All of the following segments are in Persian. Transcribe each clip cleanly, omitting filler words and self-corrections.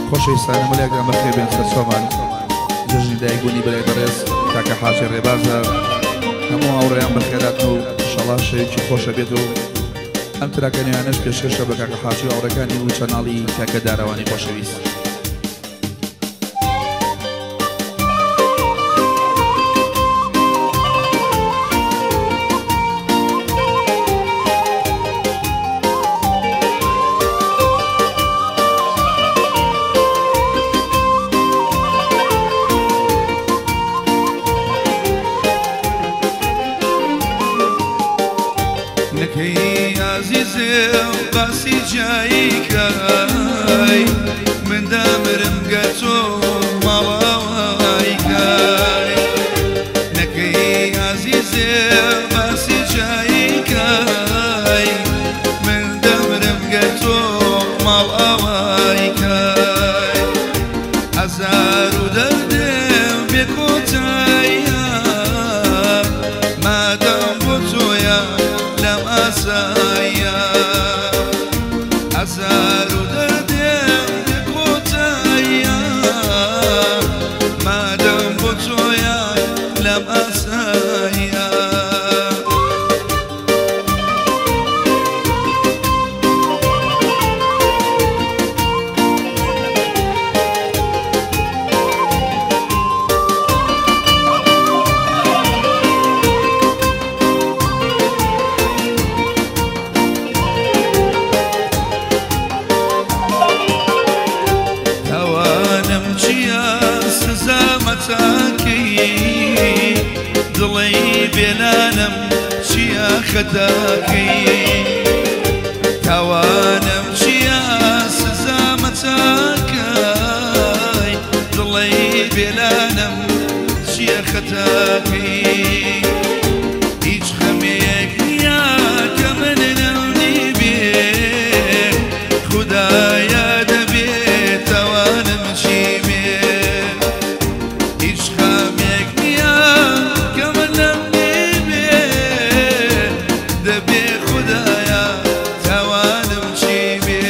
خۆشەویستانە مەلایەکدان بەخێر بێن سەر چۆمان جژنی دایکبوونی بەلای بەڕێز کاکە حاجی ڕێبازە هەموو هاوڕێیان بەخێراتن و ئینشەڵا شەوێکی خۆشە بێت و ئەم تراکەنیانەش پێشکەشە بە کاکە حاجی و هاوڕێکانی و چەناڵی کاکە داراوانی خۆشەویست. باسی جایکای من دامرم گەتۆ ماڵاوایکای نەکەی عەزیزێ باسی جایکای من دامرم گەتۆ ماڵاوایکای ئەزار و دەردێم بێ کۆتاییە مادام بۆ تۆیە لەم ئاساییە ئەزار و دەردێم بێ کۆتاییە مادام بۆ تۆیە لەم ئاساییە دڵی بێنانم چیە خەتاکەی تاوانم چیە سزامەتاکەی دڵی بێنانم چیە خەتاکەی هیچ خەمێک نییە کە من نەمنی بێ خودایە دەبێت تاوانم چی بێ هیچ خەمێک نییە کە من نەمنی بێ دەبێ خودایە تاوانم چی بێ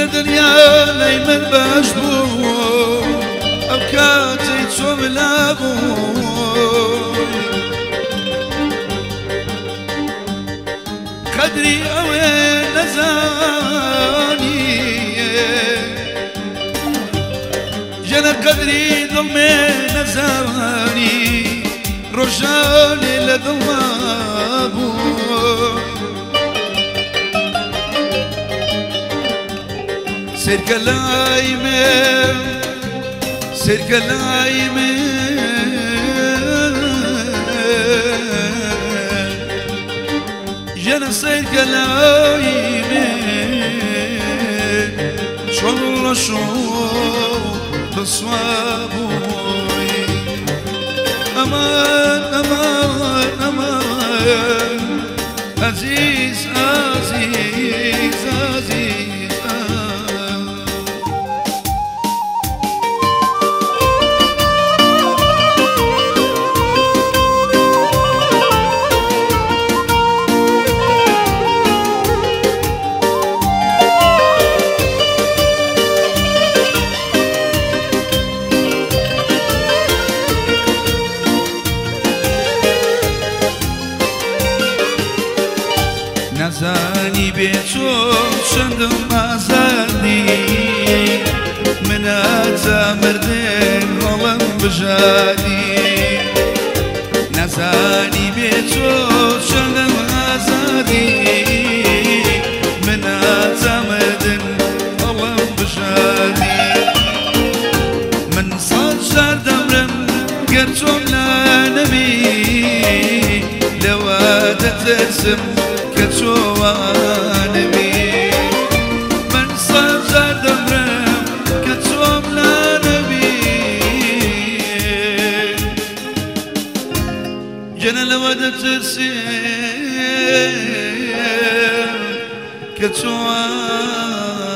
دنيا ليمن باشبو أو كاتي تصوم لابو قدري أوين نزاني جنا قدري ظلمي نزاني رجالي لذوابو سيرك اللايمة سيرك اللايمة جنا سيرك اللايمة شون الله شو بصوابو أمان أمان أمان عزيز عزيز عزيز نزاني بيتشوف شندم أزاني من أتامردين ظلم بجادي نزاني بيتشوف شندم أزاني من أتامردين ظلم بجادي من صجر دمرم قرتم لنبي لو تتسم كتوانبي من صجر دمرم كتوم لنبي جنا لودة ترسم كتوانبي